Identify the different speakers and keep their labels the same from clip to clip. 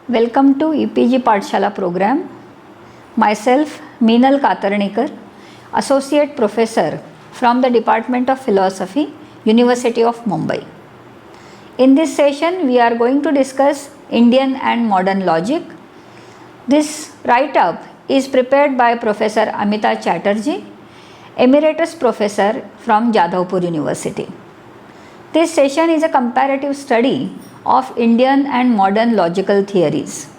Speaker 1: Welcome to EPG Pathshala program. Myself Meenal Katarnikar, Associate Professor from the Department of Philosophy, University of Mumbai. In this session we are going to discuss Indian and modern logic. This write-up is prepared by Professor Amita Chatterjee, Emeritus Professor from Jadavpur University. This session is a comparative study of Indian and modern logical theories.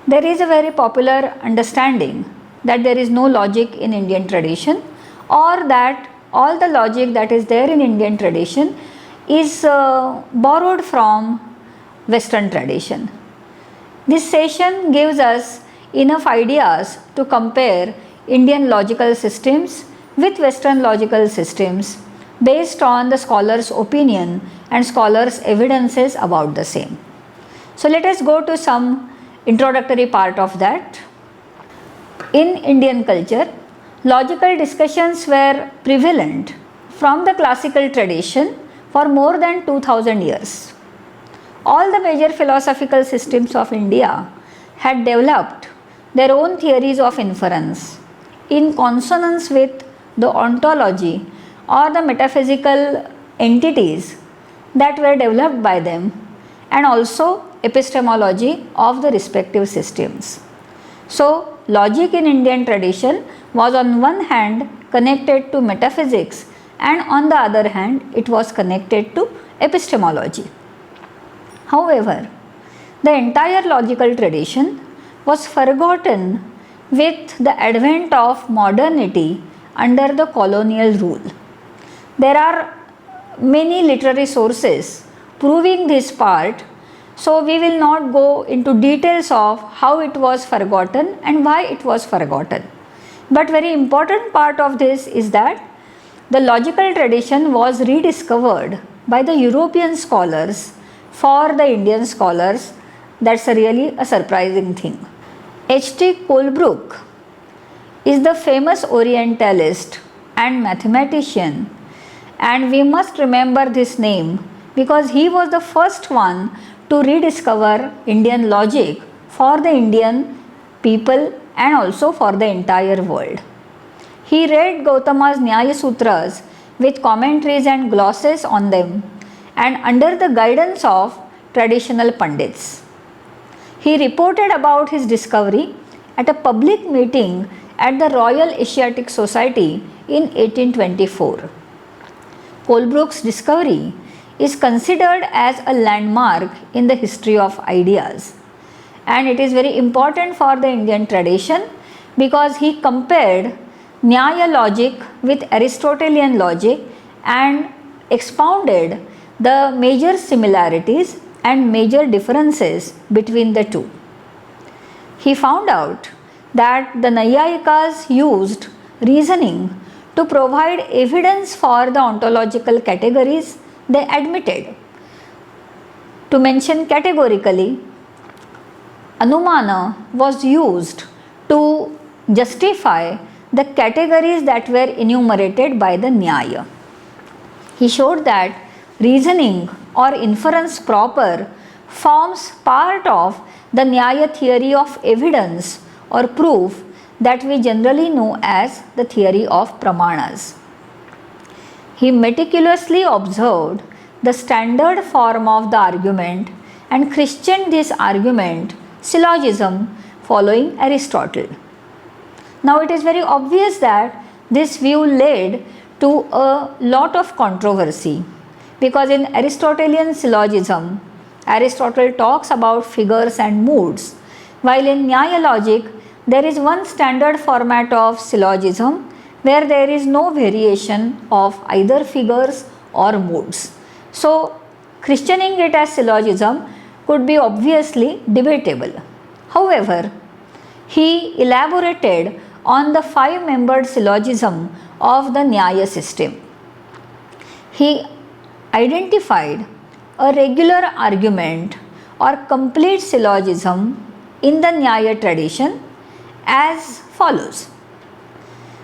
Speaker 1: There is a very popular understanding that there is no logic in Indian tradition, or that all the logic that is there in Indian tradition is borrowed from Western tradition. This session gives us enough ideas to compare Indian logical systems with Western logical systems based on the scholar's opinion and scholars' evidences about the same. So let us go to some introductory part of that. In Indian culture, logical discussions were prevalent from the classical tradition for more than 2000 years. All the major philosophical systems of India had developed their own theories of inference in consonance with the ontology or the metaphysical entities that were developed by them, and also epistemology of the respective systems. So, logic in Indian tradition was on one hand connected to metaphysics, and on the other hand it was connected to epistemology. However, the entire logical tradition was forgotten with the advent of modernity under the colonial rule. There are many literary sources proving this part, so we will not go into details of how it was forgotten and why it was forgotten. But very important part of this is that the logical tradition was rediscovered by the European scholars for the Indian scholars. That's really a surprising thing. H.T. Colebrooke is the famous Orientalist and mathematician, and we must remember this name because he was the first one to rediscover Indian logic for the Indian people and also for the entire world. He read Gautama's Nyaya Sutras with commentaries and glosses on them, and under the guidance of traditional Pandits. He reported about his discovery at a public meeting at the Royal Asiatic Society in 1824. Colebrooke's discovery is considered as a landmark in the history of ideas, and it is very important for the Indian tradition because he compared Nyaya logic with Aristotelian logic and expounded the major similarities and major differences between the two. He found out that the Naiyayikas used reasoning to provide evidence for the ontological categories they admitted. To mention categorically, Anumana was used to justify the categories that were enumerated by the Nyaya. He showed that reasoning or inference proper forms part of the Nyaya theory of evidence or proof that we generally know as the theory of pramanas. He meticulously observed the standard form of the argument and christened this argument syllogism following Aristotle. Now it is very obvious that this view led to a lot of controversy because in Aristotelian syllogism, Aristotle talks about figures and moods, while in Nyaya logic there is one standard format of syllogism where there is no variation of either figures or moods. So, christening it as syllogism could be obviously debatable. However, he elaborated on the 5-membered syllogism of the Nyaya system. He identified a regular argument or complete syllogism in the Nyaya tradition as follows.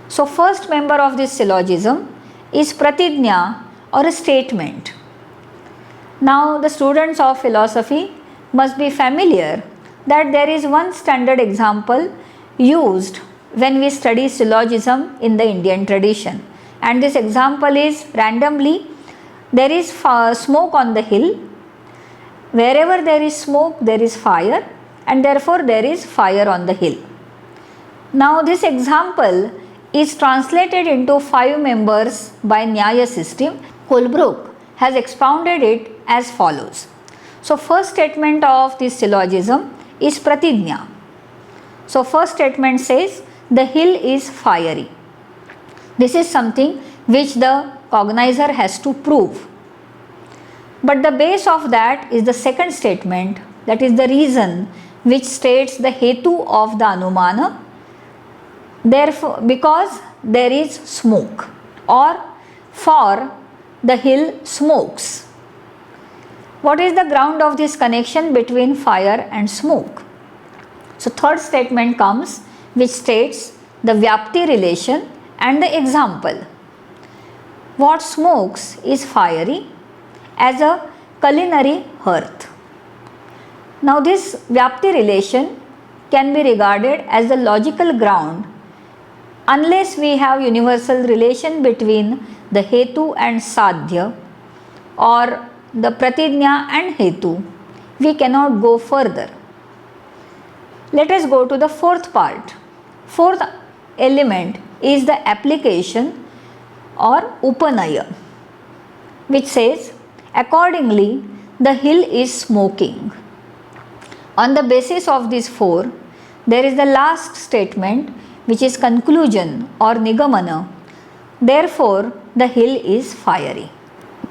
Speaker 1: So, first member of this syllogism is Pratijna or a statement. Now, the students of philosophy must be familiar that there is one standard example used when we study syllogism in the Indian tradition, and this example is randomly there is smoke on the hill. Wherever there is smoke, there is fire, and therefore there is fire on the hill. Now this example is translated into 5 members by Nyaya system. Colebrooke has expounded it as follows. So first statement of this syllogism is pratidnya. So first statement says the hill is fiery. This is something which the cognizer has to prove. But the base of that is the second statement, that is the reason which states the hetu of the anumana. Therefore, because there is smoke, or for the hill smokes. What is the ground of this connection between fire and smoke? So third statement comes which states the Vyapti relation and the example. What smokes is fiery as a culinary hearth. Now this Vyapti relation can be regarded as the logical ground unless we have universal relation between the hetu and sadhya, or the pratidnya and hetu. We cannot go further. Let us go to the fourth part. Fourth element is the application or upanaya, which says accordingly the hill is smoking. On the basis of these 4, there is the last statement which is conclusion or nigamana. Therefore the hill is fiery.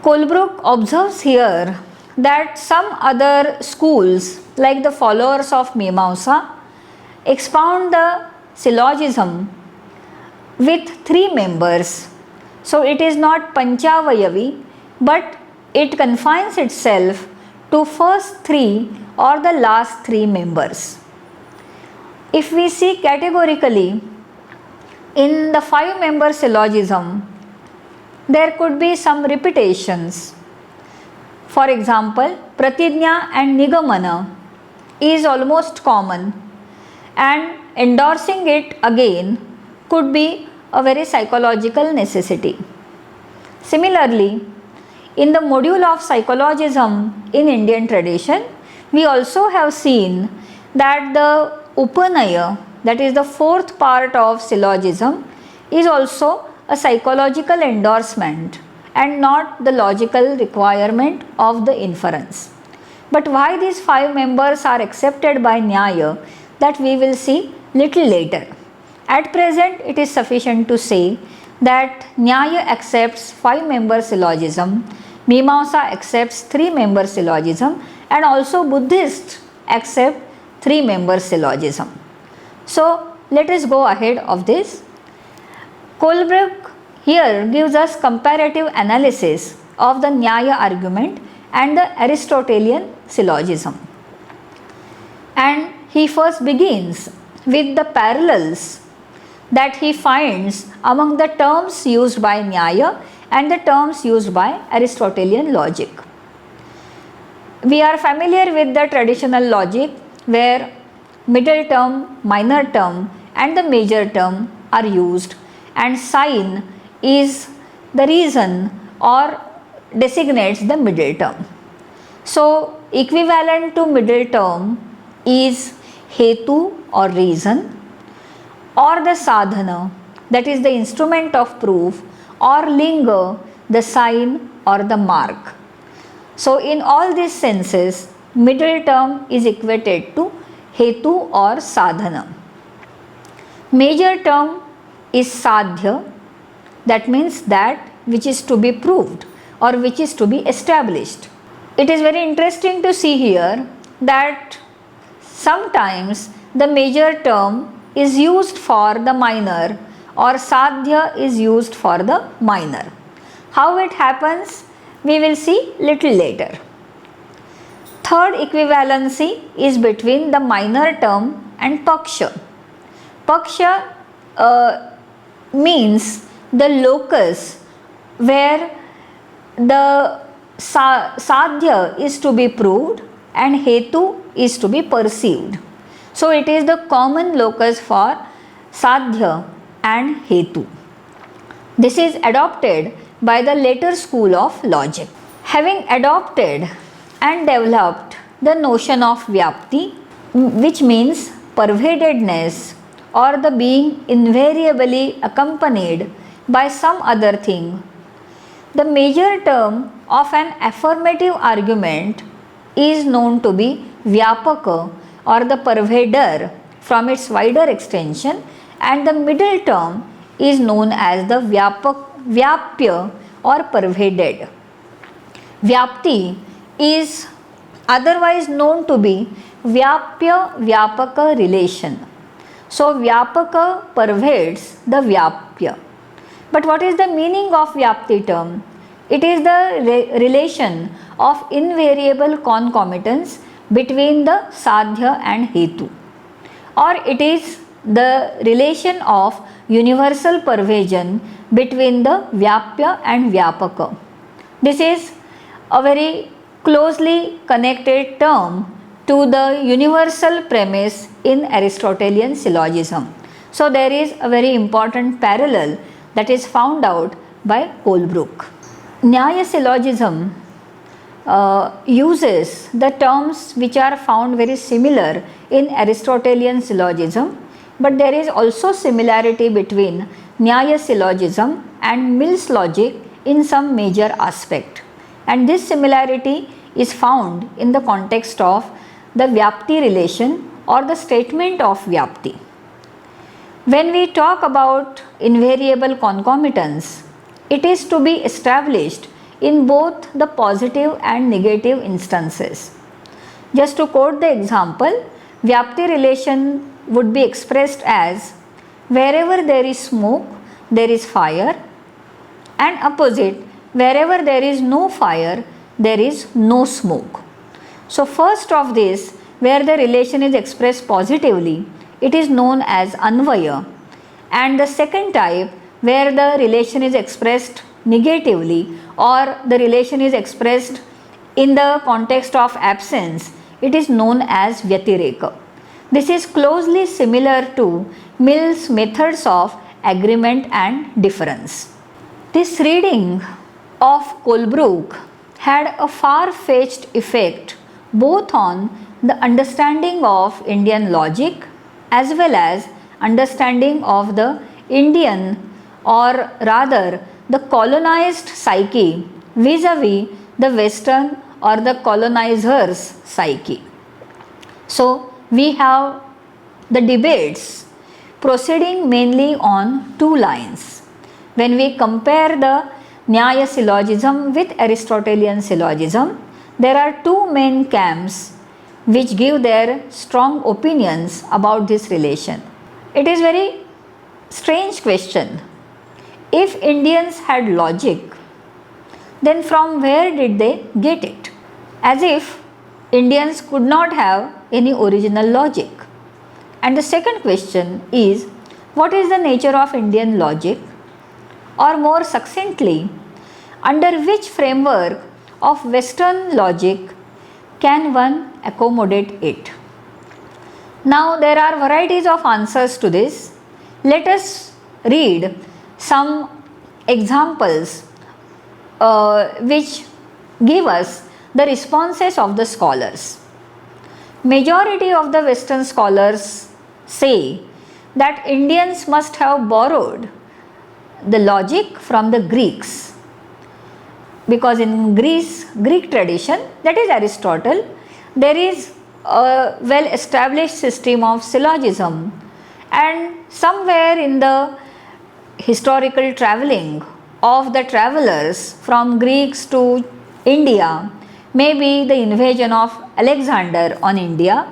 Speaker 1: Colebrooke observes here that some other schools like the followers of Mimamsa expound the syllogism with 3 members. So it is not Panchavayavi, but it confines itself to first 3 or the last 3 members. If we see categorically, in the 5-member syllogism, there could be some repetitions. For example, pratidnya and nigamana is almost common, and endorsing it again could be a very psychological necessity. Similarly, in the module of psychologism in Indian tradition, we also have seen that the upanaya, that is the 4th part of syllogism, is also a psychological endorsement and not the logical requirement of the inference. But why these 5 members are accepted by Nyaya, that we will see little later. At present, it is sufficient to say that Nyaya accepts 5-member syllogism, Mimamsa accepts 3-member syllogism, and also Buddhists accept 3-member syllogism. So let us go ahead of this. Colebrooke here gives us comparative analysis of the Nyaya argument and the Aristotelian syllogism. And he first begins with the parallels that he finds among the terms used by Nyaya and the terms used by Aristotelian logic. We are familiar with the traditional logic where middle term, minor term and the major term are used, and sign is the reason or designates the middle term. So equivalent to middle term is hetu or reason, or the sadhana, that is the instrument of proof, or linga, the sign or the mark. So in all these senses, middle term is equated to hetu or sadhana. Major term is sadhya, that means that which is to be proved or which is to be established. It is very interesting to see here that sometimes the major term is used for the minor or sadhya is used for the minor. How it happens, we will see little later. Third equivalency is between the minor term and paksha. Paksha means the locus where the sadhya is to be proved and hetu is to be perceived. So it is the common locus for sadhya and hetu. This is adopted by the later school of logic. Having adopted and developed the notion of vyapti, which means pervadedness or the being invariably accompanied by some other thing, the major term of an affirmative argument is known to be vyapaka or the pervader from its wider extension, and the middle term is known as the vyapya or pervaded. Vyapti is otherwise known to be vyapya vyapaka relation. So vyapaka pervades the vyapya. But what is the meaning of vyapti term? It is the relation of invariable concomitance between the sadhya and hetu, or it is the relation of universal pervasion between the vyapya and vyapaka. This is a very closely connected term to the universal premise in Aristotelian syllogism. So there is a very important parallel that is found out by Colebrooke. Nyaya syllogism uses the terms which are found very similar in Aristotelian syllogism, but there is also similarity between Nyaya syllogism and Mill's logic in some major aspect, and this similarity is found in the context of the vyapti relation or the statement of vyapti. When we talk about invariable concomitance, it is to be established in both the positive and negative instances. Just to quote the example, vyapti relation would be expressed as wherever there is smoke, there is fire, and opposite, wherever there is no fire, there is no smoke. So first of this, where the relation is expressed positively, it is known as anvaya, and the second type, where the relation is expressed negatively or the relation is expressed in the context of absence, it is known as vyatireka. This is closely similar to Mill's methods of agreement and difference. This reading of Colebrooke had a far-fetched effect both on the understanding of Indian logic as well as understanding of the Indian, or rather the colonized psyche vis-a-vis the Western or the colonizer's psyche. So we have the debates proceeding mainly on two lines. When we compare the Nyaya syllogism with Aristotelian syllogism, there are two main camps which give their strong opinions about this relation. It is very strange question. If Indians had logic, then from where did they get it? As if Indians could not have any original logic. And the second question is, what is the nature of Indian logic? Or more succinctly, under which framework of Western logic can one accommodate it? Now there are varieties of answers to this. Let us read some examples which give us the responses of the scholars. Majority of the Western scholars say that Indians must have borrowed the logic from the Greeks, because in Greek tradition, that is Aristotle, there is a well established system of syllogism, and somewhere in the historical travelling of the travelers from Greeks to India, maybe the invasion of Alexander on India,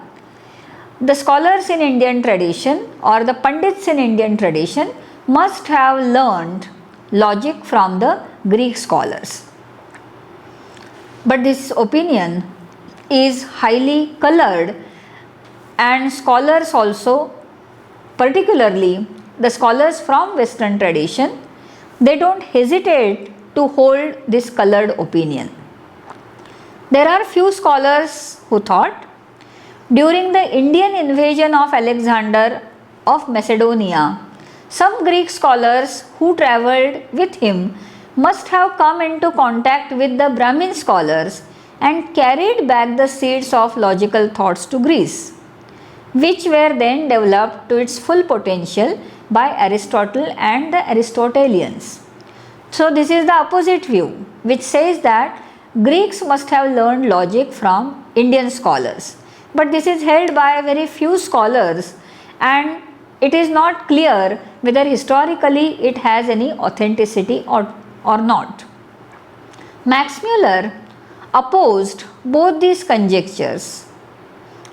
Speaker 1: the scholars in Indian tradition or the Pandits in Indian tradition must have learned logic from the Greek scholars. But this opinion is highly colored, and scholars also, particularly the scholars from Western tradition, they don't hesitate to hold this colored opinion. There are few scholars who thought during the Indian invasion of Alexander of Macedonia, some Greek scholars who travelled with him must have come into contact with the Brahmin scholars and carried back the seeds of logical thoughts to Greece, which were then developed to its full potential by Aristotle and the Aristotelians. So this is the opposite view, which says that Greeks must have learned logic from Indian scholars. But this is held by very few scholars, and it is not clear whether historically it has any authenticity or not. Max Muller opposed both these conjectures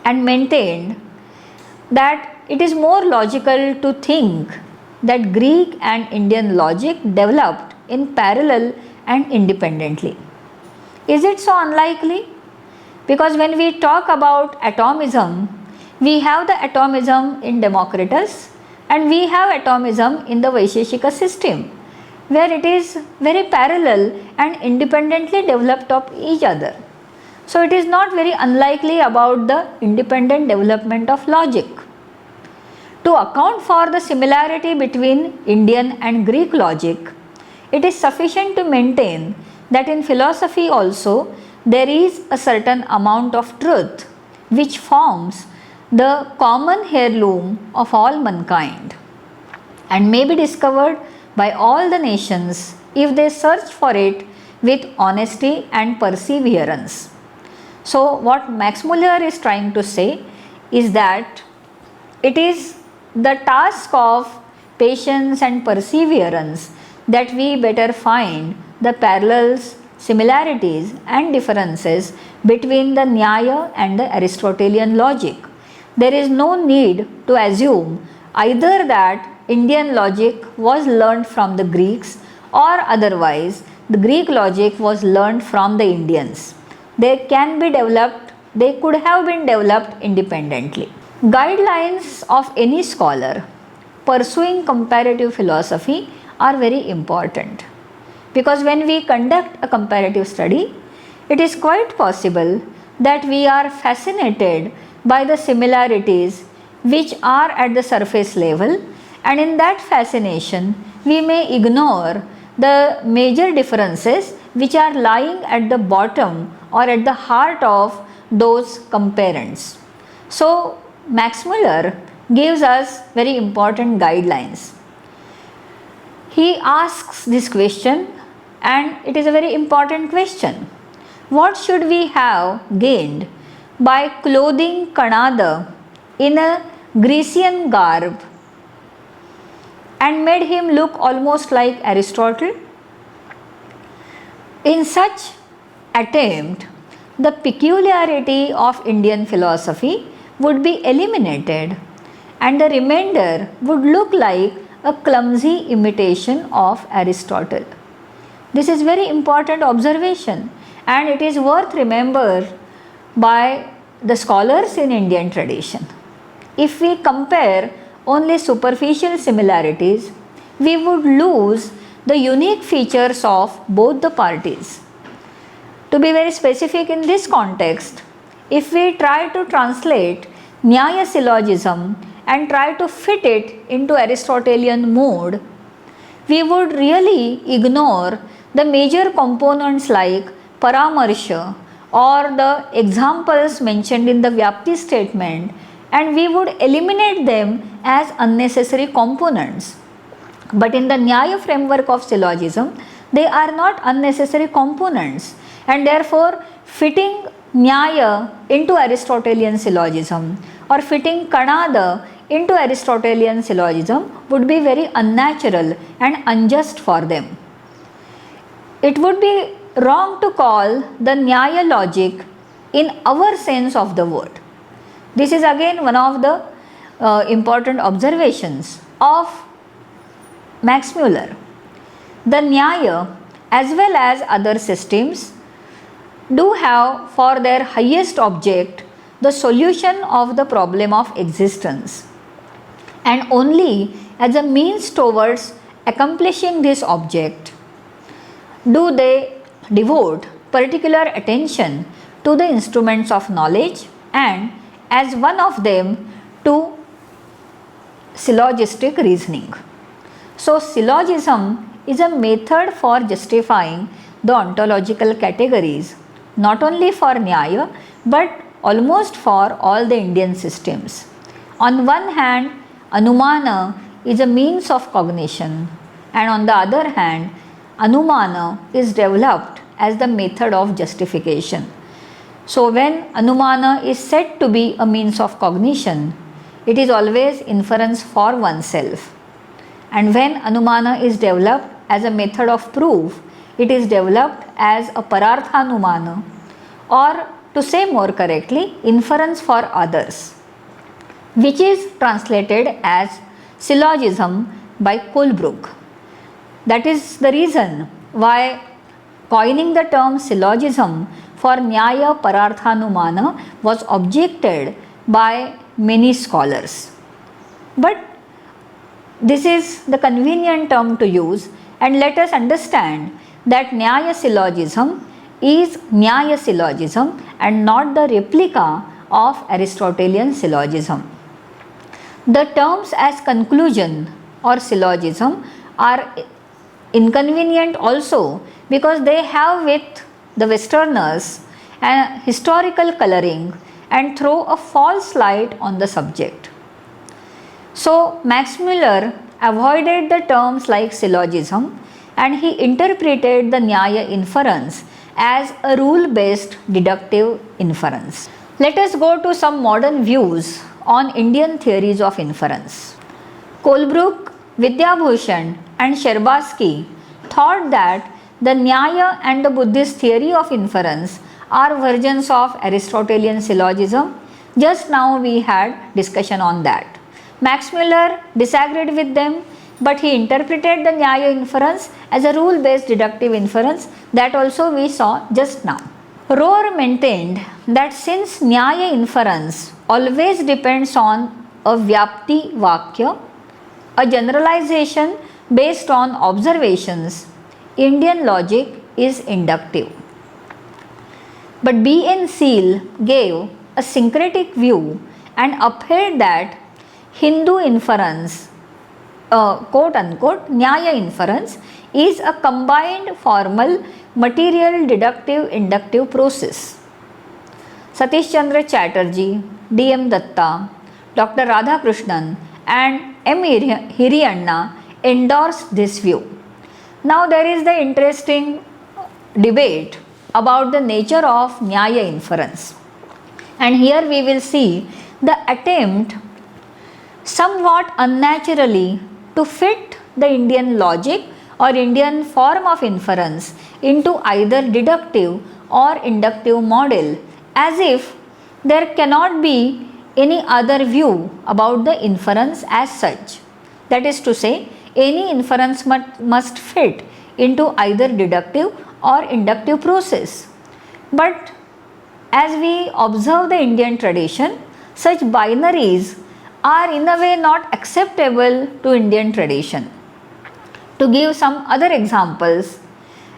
Speaker 1: and maintained that it is more logical to think that Greek and Indian logic developed in parallel and independently. Is it so unlikely? Because when we talk about atomism, we have the atomism in Democritus and we have atomism in the Vaisheshika system, where it is very parallel and independently developed of each other. So it is not very unlikely about the independent development of logic. To account for the similarity between Indian and Greek logic, it is sufficient to maintain that in philosophy also there is a certain amount of truth which forms the common heirloom of all mankind and may be discovered by all the nations if they search for it with honesty and perseverance. So what Max Muller is trying to say is that it is the task of patience and perseverance that we better find the parallels, similarities and differences between the Nyaya and the Aristotelian logic. There is no need to assume either that Indian logic was learned from the Greeks or otherwise the Greek logic was learned from the Indians. They can be developed, they could have been developed independently. Guidelines of any scholar pursuing comparative philosophy are very important, because when we conduct a comparative study, it is quite possible that we are fascinated by the similarities which are at the surface level, and in that fascination we may ignore the major differences which are lying at the bottom or at the heart of those comparants. So Max Muller gives us very important guidelines. He asks this question, and it is a very important question. What should we have gained by clothing Kanada in a Grecian garb and made him look almost like Aristotle? In such attempt, the peculiarity of Indian philosophy would be eliminated and the remainder would look like a clumsy imitation of Aristotle. This is very important observation, and it is worth remembered by the scholars in Indian tradition. If we compare only superficial similarities, we would lose the unique features of both the parties. To be very specific in this context, if we try to translate Nyaya syllogism and try to fit it into Aristotelian mode, we would really ignore the major components like Paramersha or the examples mentioned in the Vyapti statement, and we would eliminate them as unnecessary components. But in the Nyaya framework of syllogism, they are not unnecessary components, and therefore fitting Nyaya into Aristotelian syllogism or fitting Kanada into Aristotelian syllogism would be very unnatural and unjust for them. It would be wrong to call the Nyaya logic in our sense of the word. This is again one of the important observations of Max Muller. The Nyaya as well as other systems do have for their highest object the solution of the problem of existence, and only as a means towards accomplishing this object do they devote particular attention to the instruments of knowledge, and as one of them to syllogistic reasoning. So syllogism is a method for justifying the ontological categories, not only for Nyaya but almost for all the Indian systems. On one hand, Anumana is a means of cognition, and on the other hand, Anumana is developed as the method of justification. So when Anumana is said to be a means of cognition, it is always inference for oneself. And when Anumana is developed as a method of proof, it is developed as a Pararthanumana, or to say more correctly, inference for others, which is translated as syllogism by Colebrooke. That is the reason why coining the term syllogism for Nyaya Pararthanumana was objected by many scholars. But this is the convenient term to use, and let us understand that Nyaya syllogism is Nyaya syllogism and not the replica of Aristotelian syllogism. The terms as conclusion or syllogism are inconvenient also because they have with the Westerners an historical coloring and throw a false light on the subject. So Max Müller avoided the terms like syllogism and he interpreted the Nyaya inference as a rule-based deductive inference. Let us go to some modern views on Indian theories of inference. Colebrooke, Vidyabhushan and Sherbatsky thought that the Nyaya and the Buddhist theory of inference are versions of Aristotelian syllogism. Just now we had discussion on that. Max Müller disagreed with them, but he interpreted the Nyaya inference as a rule-based deductive inference. That also we saw just now. Rohr maintained that since Nyaya inference always depends on a Vyapti Vakya, a generalization based on observations, Indian logic is inductive. But B.N. Seal gave a syncretic view and upheld that Hindu inference, quote unquote, Nyaya inference is a combined formal material deductive inductive process. Satish Chandra Chatterjee, D.M. Datta, Dr. Radhakrishnan and M. Hiriyanna endorsed this view. Now there is the interesting debate about the nature of Nyaya inference, and here we will see the attempt somewhat unnaturally to fit the Indian logic or Indian form of inference into either deductive or inductive model, as if there cannot be any other view about the inference as such. That is to say, any inference must fit into either deductive or inductive process. But as we observe the Indian tradition, such binaries are in a way not acceptable to Indian tradition. To give some other examples,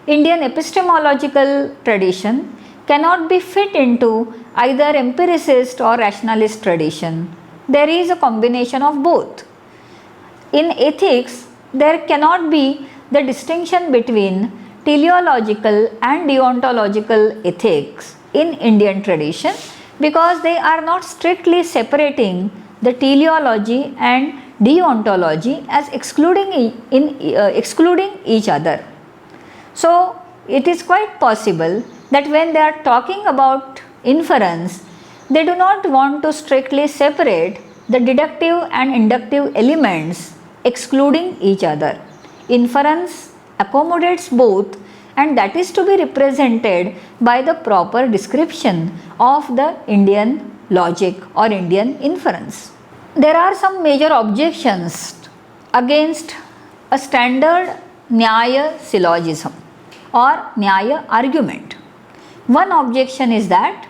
Speaker 1: Indian epistemological tradition cannot be fit into either empiricist or rationalist tradition. There is a combination of both. In ethics, there cannot be the distinction between teleological and deontological ethics in Indian tradition because they are not strictly separating the teleology and deontology as excluding each other. So it is quite possible that when they are talking about inference, they do not want to strictly separate the deductive and inductive elements excluding each other. Inference accommodates both, and that is to be represented by the proper description of the Indian logic or Indian inference. There are some major objections against a standard Nyaya syllogism or Nyaya argument. One objection is that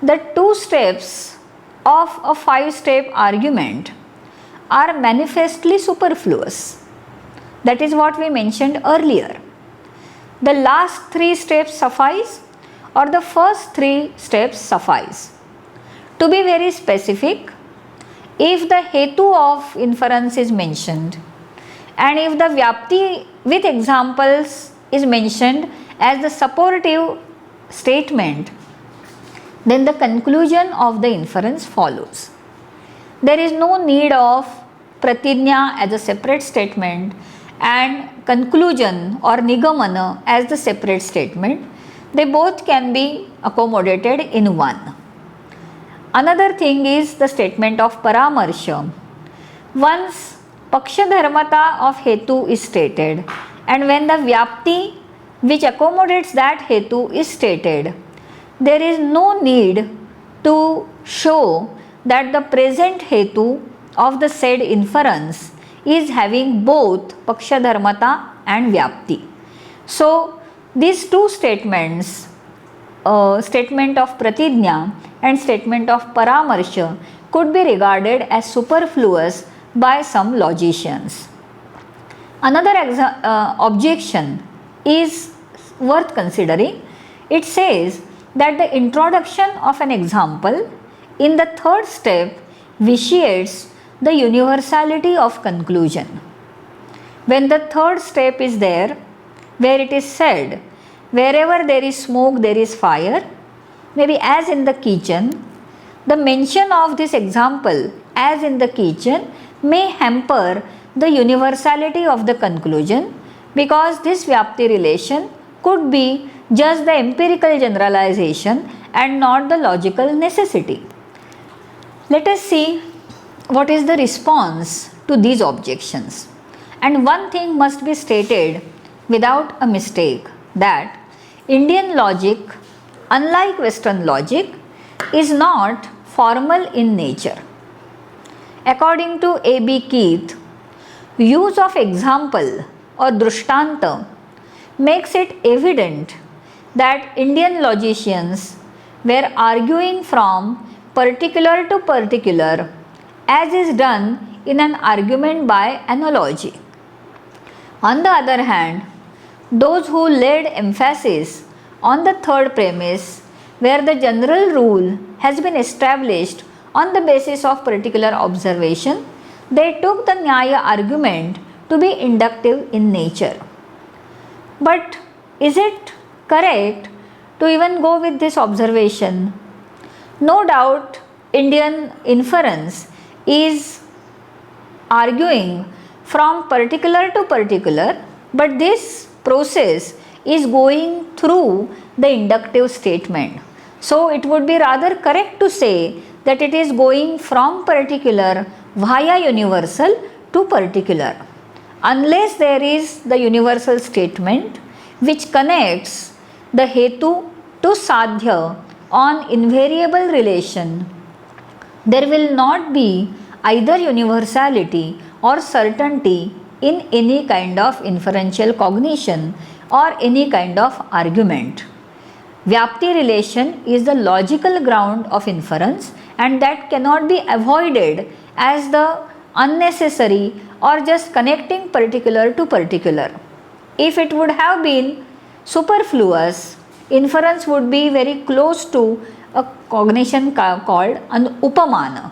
Speaker 1: the 2 steps of a 5-step argument are manifestly superfluous. That is what we mentioned earlier. The last 3 steps suffice, or the first three steps suffice. To be very specific, if the hetu of inference is mentioned and if the vyapti with examples is mentioned as the supportive statement, then the conclusion of the inference follows. There is no need of pratijna as a separate statement and conclusion or nigamana as the separate statement. They both can be accommodated in one. Another thing is the statement of paramarsha. Once paksha-dharmata of hetu is stated and when the vyapti which accommodates that hetu is stated, there is no need to show that the present hetu of the said inference is having both paksha-dharmata and vyapti. So, these two statements, statement of pratijna and statement of paramarsha, could be regarded as superfluous by some logicians. Another objection is worth considering. It says that the introduction of an example in the third step vitiates the universality of conclusion. When the third step is there, where it is said, wherever there is smoke, there is fire, maybe as in the kitchen, the mention of this example as in the kitchen may hamper the universality of the conclusion, because this vyapti relation could be just the empirical generalization and not the logical necessity. Let us see what is the response to these objections. And one thing must be stated without a mistake, that Indian logic, unlike Western logic, is not formal in nature. According to A.B. Keith, use of example or drishtanta makes it evident that Indian logicians were arguing from particular to particular, as is done in an argument by analogy. On the other hand, those who laid emphasis on the third premise, where the general rule has been established on the basis of particular observation, they took the Nyaya argument to be inductive in nature. But is it correct to even go with this observation? No doubt, Indian inference is arguing from particular to particular, but this process is going through the inductive statement. So, it would be rather correct to say that it is going from particular via universal to particular, unless there is the universal statement which connects the hetu to sadhya on invariable relation. There will not be either universality or certainty in any kind of inferential cognition or any kind of argument. Vyapti relation is the logical ground of inference, and that cannot be avoided as the unnecessary or just connecting particular to particular. If it would have been superfluous, inference would be very close to a cognition called an upamana.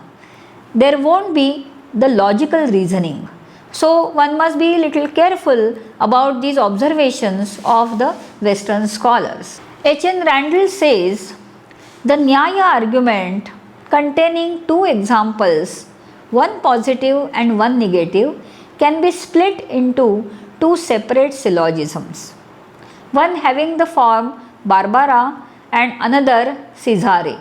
Speaker 1: There won't be the logical reasoning. So, one must be little careful about these observations of the Western scholars. H.N. Randall says, the Nyaya argument containing two examples, one positive and one negative, can be split into two separate syllogisms, one having the form Barbara and another Caesare.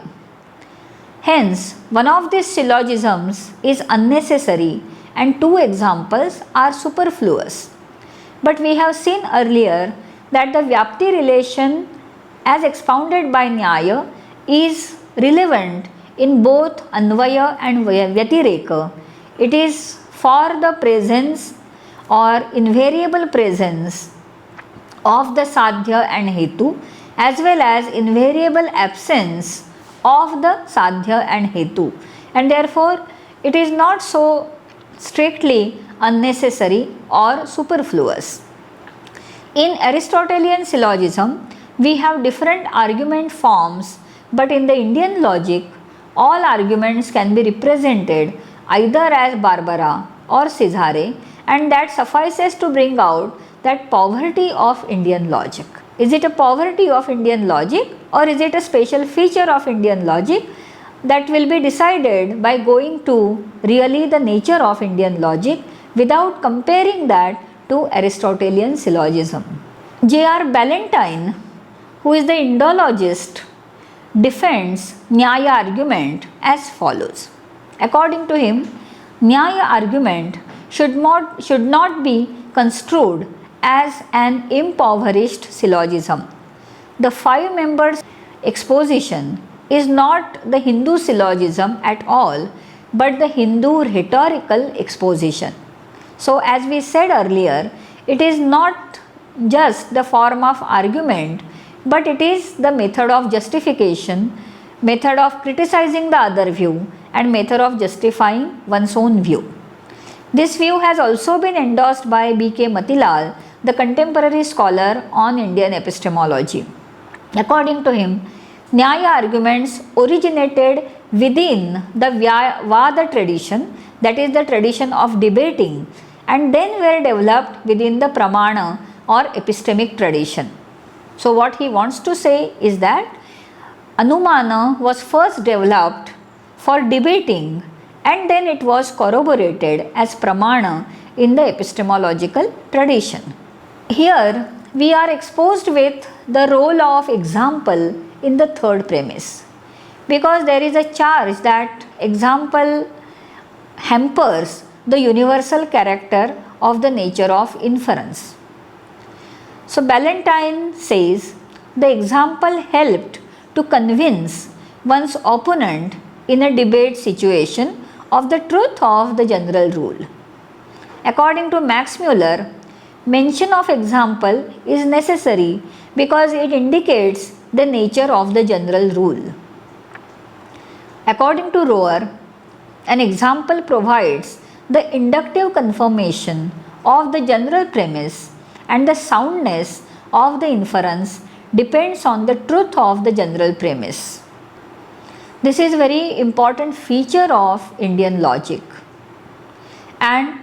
Speaker 1: Hence, one of these syllogisms is unnecessary and two examples are superfluous. But we have seen earlier that the Vyapti relation as expounded by Nyaya is relevant in both Anvaya and Vyatireka. It is for the presence or invariable presence of the Sadhya and Hetu, as well as invariable absence of the Sadhya and Hetu, and therefore it is not so strictly unnecessary or superfluous. In Aristotelian syllogism, we have different argument forms, but in the Indian logic, all arguments can be represented either as Barbara or Cesare, and that suffices to bring out that poverty of Indian logic. Is it a poverty of Indian logic, or is it a special feature of Indian logic? That will be decided by going to really the nature of Indian logic without comparing that to Aristotelian syllogism. J.R. Ballantyne, who is the Indologist, defends Nyaya argument as follows. According to him, Nyaya argument should not be construed as an impoverished syllogism. The 5 members exposition is not the Hindu syllogism at all, but the Hindu rhetorical exposition. So, as we said earlier, it is not just the form of argument, but it is the method of justification, method of criticizing the other view, and method of justifying one's own view. This view has also been endorsed by B.K. Matilal, the contemporary scholar on Indian epistemology. According to him, Nyaya arguments originated within the Vada tradition, that is the tradition of debating, and then were developed within the Pramana or epistemic tradition. So what he wants to say is that Anumana was first developed for debating, and then it was corroborated as Pramana in the epistemological tradition. Here we are exposed with the role of example in the third premise, because there is a charge that example hampers the universal character of the nature of inference. So Ballantyne says the example helped to convince one's opponent in a debate situation of the truth of the general rule. According to Max Muller, mention of example is necessary because it indicates the nature of the general rule. According to Rohr, an example provides the inductive confirmation of the general premise, and the soundness of the inference depends on the truth of the general premise. This is a very important feature of Indian logic, and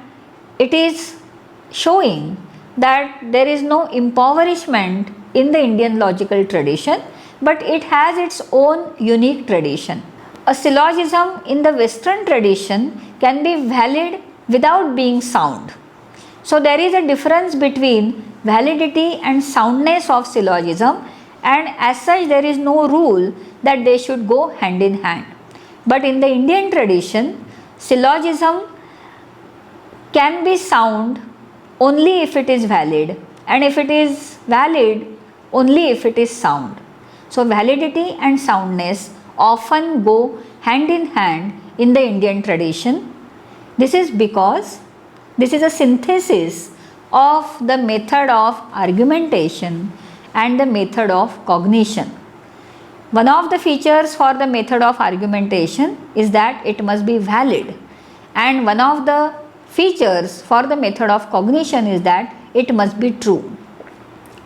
Speaker 1: it is showing that there is no impoverishment in the Indian logical tradition, but it has its own unique tradition. A syllogism in the Western tradition can be valid without being sound. So there is a difference between validity and soundness of syllogism, and as such there is no rule that they should go hand in hand. But in the Indian tradition, syllogism can be sound only if it is valid, and if it is valid only if it is sound. So validity and soundness often go hand in hand in the Indian tradition. This is because this is a synthesis of the method of argumentation and the method of cognition. One of the features for the method of argumentation is that it must be valid, and one of the features for the method of cognition is that it must be true.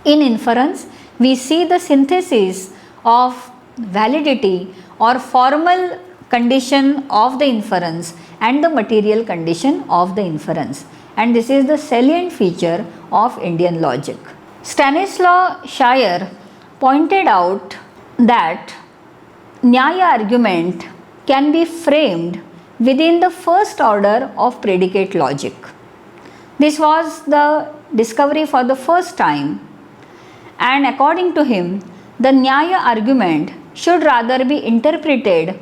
Speaker 1: In inference, we see the synthesis of validity or formal condition of the inference and the material condition of the inference, and this is the salient feature of Indian logic. Stanislaw Schayer pointed out that Nyaya argument can be framed within the first order of predicate logic. This was the discovery for the first time, and according to him, the Nyaya argument should rather be interpreted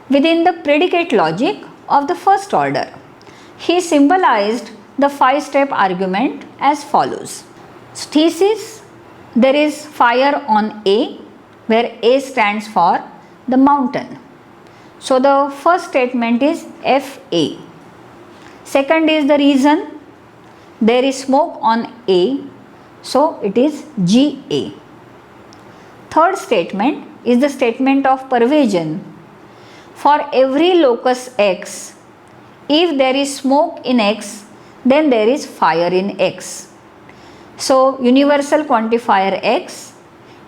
Speaker 1: within the predicate logic of the first order. He symbolized the 5-step argument as follows. Thesis: there is fire on A, where A stands for the mountain. So the first statement is FA. Second is the reason: there is smoke on A, so it is GA. Third statement is the statement of pervasion. For every locus X, if there is smoke in X, then there is fire in X. So universal quantifier X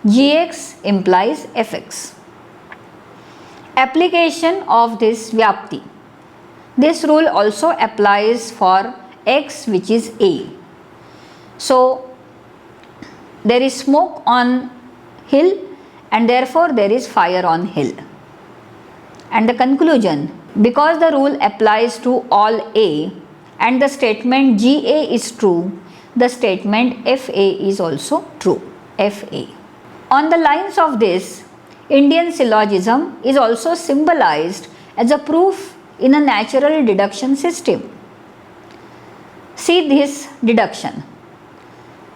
Speaker 1: Gx implies Fx. Application of this Vyapti. This rule also applies for x, which is A. So there is smoke on hill and therefore there is fire on hill. And the conclusion, because the rule applies to all A and the statement GA is true, the statement FA is also true. FA. On the lines of this, Indian syllogism is also symbolized as a proof in a natural deduction system. See this deduction.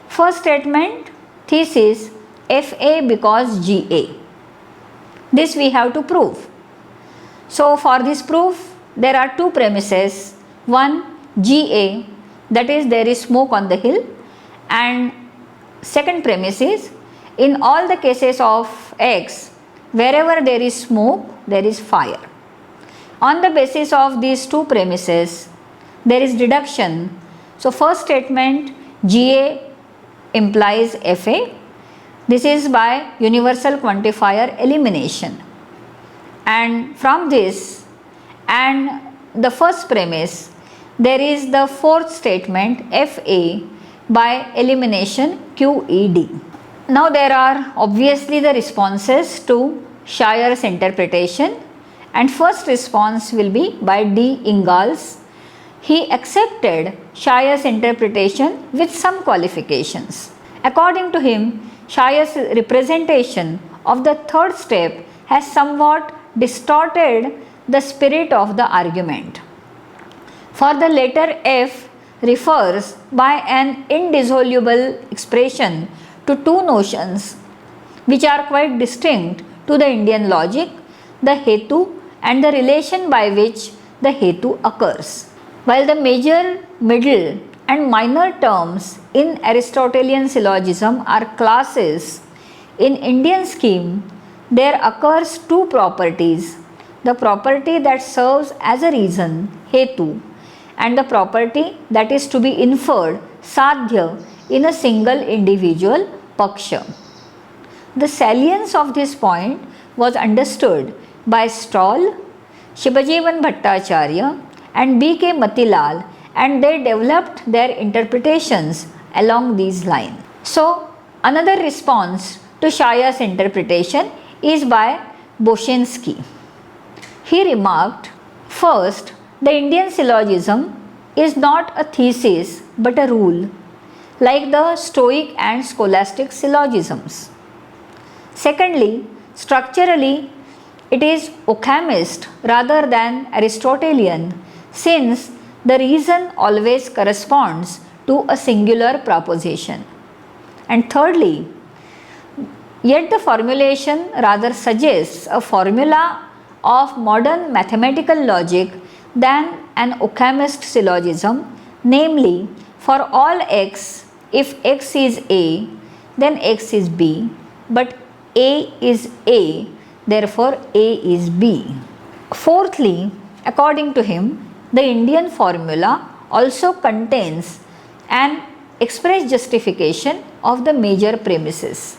Speaker 1: First statement, thesis FA because GA. This we have to prove. So for this proof, there are two premises. One, GA, that is there is smoke on the hill, and second premise is in all the cases of X, wherever there is smoke, there is fire. On the basis of these two premises, there is deduction. So first statement, GA implies FA. This is by universal quantifier elimination. And from this and the first premise, there is the fourth statement FA by elimination QED. Now there are obviously the responses to Shire's interpretation, and first response will be by D. Ingalls. He accepted Shire's interpretation with some qualifications. According to him, Shire's representation of the third step has somewhat distorted the spirit of the argument. For the letter F refers by an indissoluble expression to two notions which are quite distinct to the Indian logic, the hetu and the relation by which the hetu occurs. While the major, middle and minor terms in Aristotelian syllogism are classes, in Indian scheme there occurs two properties, the property that serves as a reason, hetu, and the property that is to be inferred, sadhya, in a single individual, paksha. The salience of this point was understood by Stoll, Shibajivan Bhattacharya and B.K. Matilal, and they developed their interpretations along these lines. So, another response to Shire's interpretation is by Boshinsky. He remarked, first, the Indian syllogism is not a thesis but a rule, like the Stoic and Scholastic syllogisms. Secondly, structurally, it is Occamist rather than Aristotelian, since the reason always corresponds to a singular proposition. And thirdly, yet the formulation rather suggests a formula of modern mathematical logic than an Occamist syllogism, namely, for all x, if x is A, then x is B, but A is A, therefore A is B. Fourthly, according to him, the Indian formula also contains an express justification of the major premises.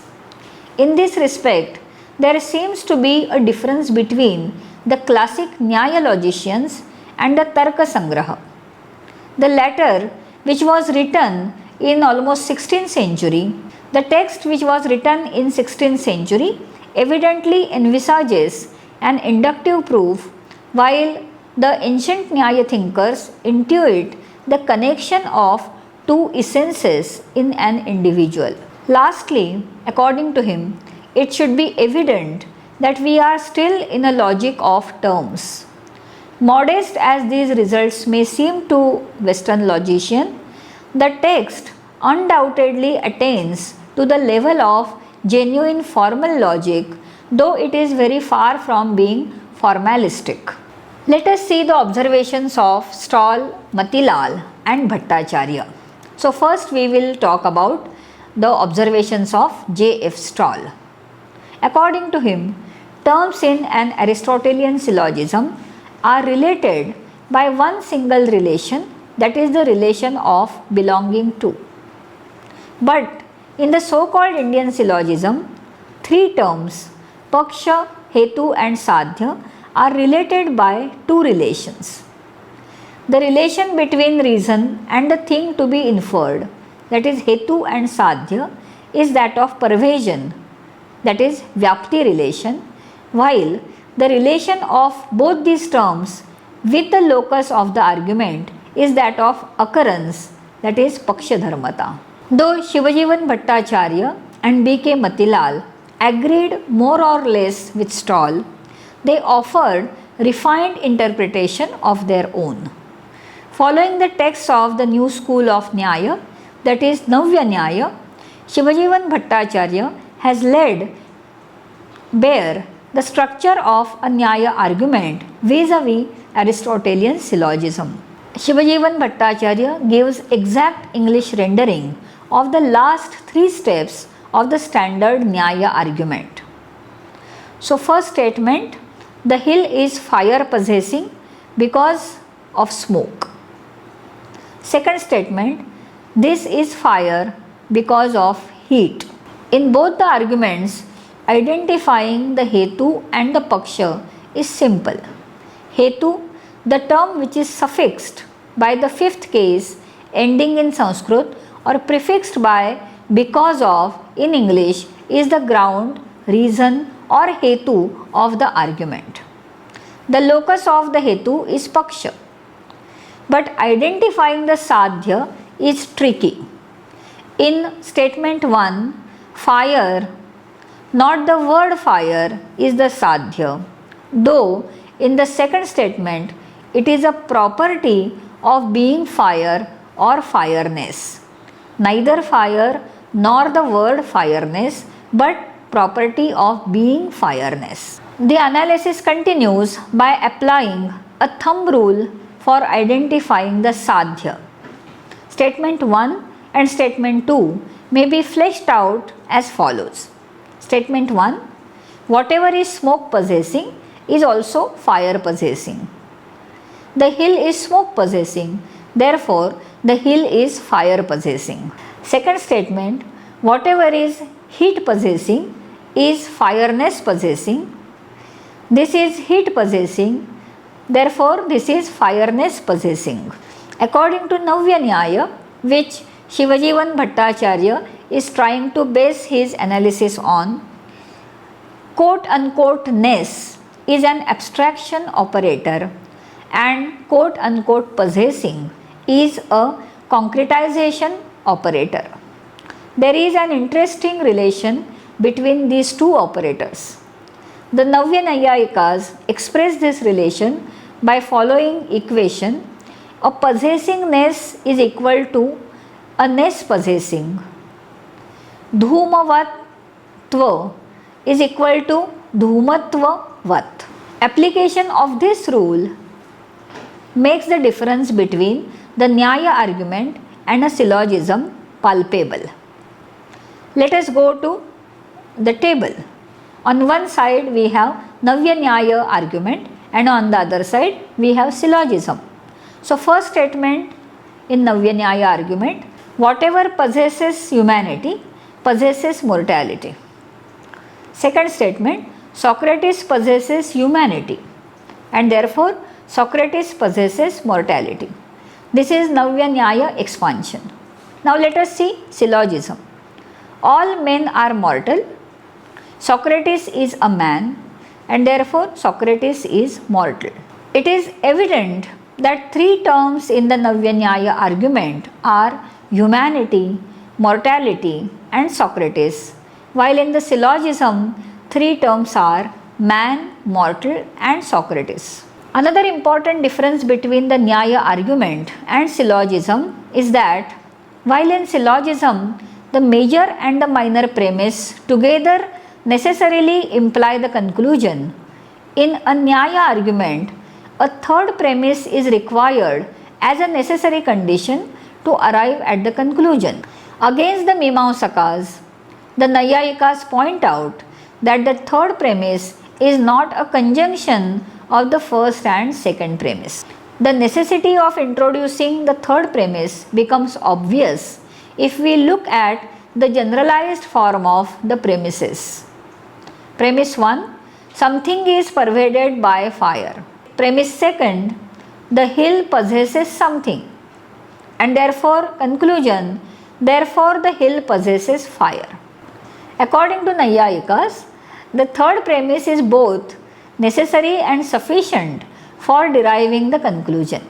Speaker 1: In this respect, there seems to be a difference between the classic Nyaya logicians and the Tarka Sangraha. The latter, which was written in almost 16th century, the text which was written in 16th century evidently envisages an inductive proof, while the ancient Nyaya thinkers intuit the connection of two essences in an individual. Lastly, according to him, it should be evident that we are still in a logic of terms. Modest as these results may seem to Western logician, the text undoubtedly attains to the level of genuine formal logic, though it is very far from being formalistic. Let us see the observations of Stoll, Matilal and Bhattacharya. So first we will talk about the observations of J.F. Stoll. According to him, terms in an Aristotelian syllogism are related by one single relation, that is the relation of belonging to. But in the so-called Indian syllogism, three terms, Paksha, Hetu and Sadhya, are related by two relations. The relation between reason and the thing to be inferred, that is Hetu and Sadhya, is that of pervasion, that is Vyapti relation, while the relation of both these terms with the locus of the argument is that of occurrence, that is Pakshadharmata. Though Shivajivan Bhattacharya and B.K. Matilal agreed more or less with Stoll, they offered refined interpretation of their own. Following the text of the new school of Nyaya, that is Navya Nyaya, Shivajivan Bhattacharya has laid bare the structure of a Nyaya argument vis-a-vis Aristotelian syllogism. Shivajivan Bhattacharya gives exact English rendering of the last three steps of the standard Nyaya argument. So, first statement, the hill is fire possessing because of smoke. Second statement, this is fire because of heat. In both the arguments, identifying the Hetu and the Paksha is simple. Hetu, the term which is suffixed by the fifth case ending in Sanskrit or prefixed by because of in English, is the ground, reason or Hetu of the argument. The locus of the Hetu is Paksha. But identifying the Sadhya is tricky. In statement 1, fire, not the word fire, is the Sadhya, though in the second statement it is a property of being fire or fireness. Neither fire nor the word fireness, but property of being fireness. The analysis continues by applying a thumb rule for identifying the Sadhya. Statement 1 and statement 2 may be fleshed out as follows. Statement 1, whatever is smoke possessing is also fire possessing. The hill is smoke possessing, therefore the hill is fire possessing. Second statement, whatever is heat possessing is fireness possessing. This is heat possessing, therefore this is fireness possessing. According to Navya Nyaya, which Shivajivan Bhattacharya is trying to base his analysis on, quote unquote ness is an abstraction operator and quote unquote possessing is a concretization operator. There is an interesting relation between these two operators. The Navya Nayayikas express this relation by following equation: a possessingness is equal to a ness possessing. Dhumavatva is equal to dhumatva vat. Application of this rule makes the difference between the Nyaya argument and a syllogism palpable. Let us go to the table. On one side we have Navya Nyaya argument and on the other side we have syllogism. So first statement in Navya Nyaya argument, whatever possesses humanity possesses mortality. Second statement, Socrates possesses humanity and therefore Socrates possesses mortality. This is Navya Nyaya expansion. Now let us see syllogism. All men are mortal. Socrates is a man and therefore Socrates is mortal. It is evident that three terms in the Navya Nyaya argument are humanity, mortality and Socrates, while in the syllogism three terms are man, mortal and Socrates. Another important difference between the Nyaya argument and syllogism is that while in syllogism the major and the minor premise together necessarily imply the conclusion, in a Nyaya argument a third premise is required as a necessary condition to arrive at the conclusion. Against the Mimamsakas, the Nayayikas point out that the third premise is not a conjunction of the first and second premise. The necessity of introducing the third premise becomes obvious if we look at the generalized form of the premises. Premise 1, something is pervaded by fire. Premise 2, the hill possesses something. And therefore, conclusion, therefore the hill possesses fire. According to Naiyayikas, the third premise is both necessary and sufficient for deriving the conclusion.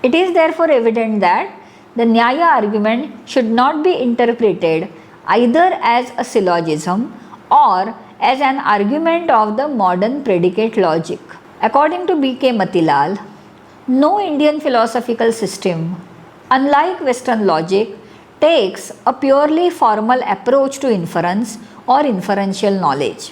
Speaker 1: It is therefore evident that the Nyaya argument should not be interpreted either as a syllogism or as an argument of the modern predicate logic. According to B.K. Matilal, no Indian philosophical system, unlike Western logic, takes a purely formal approach to inference or inferential knowledge.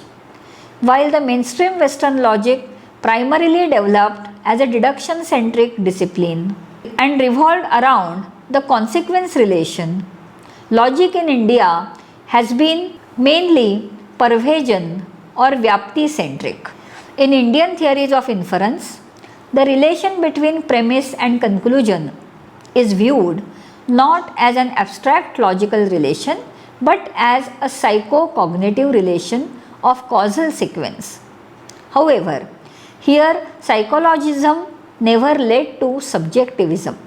Speaker 1: While the mainstream Western logic primarily developed as a deduction-centric discipline and revolved around the consequence relation, logic in India has been mainly pervasion or vyapti-centric. In Indian theories of inference, the relation between premise and conclusion is viewed not as an abstract logical relation but as a psycho-cognitive relation of causal sequence. However, here psychologism never led to subjectivism.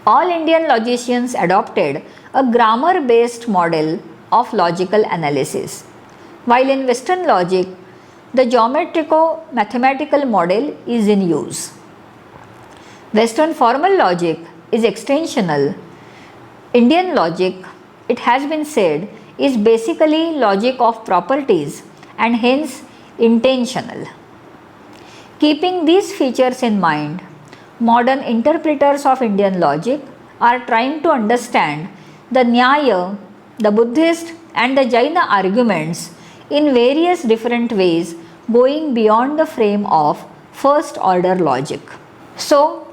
Speaker 1: All Indian logicians adopted a grammar-based model of logical analysis, while in Western logic, the geometrico-mathematical model is in use. Western formal logic is extensional. Indian logic, it has been said, is basically logic of properties and hence intentional. Keeping these features in mind, modern interpreters of Indian logic are trying to understand the Nyaya, the Buddhist and the Jaina arguments in various different ways going beyond the frame of first order logic. So,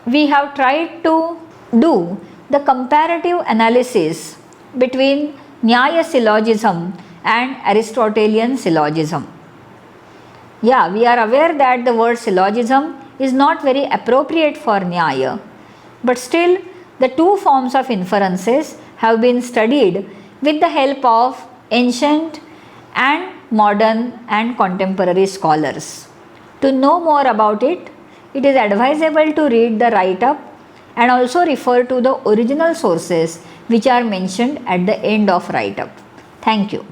Speaker 1: we have tried to do the comparative analysis between Nyaya syllogism and Aristotelian syllogism. Yeah, we are aware that the word syllogism is not very appropriate for Nyaya, but still the two forms of inferences have been studied with the help of ancient and modern and contemporary scholars. To know more about it, it is advisable to read the write-up and also refer to the original sources which are mentioned at the end of write-up. Thank you.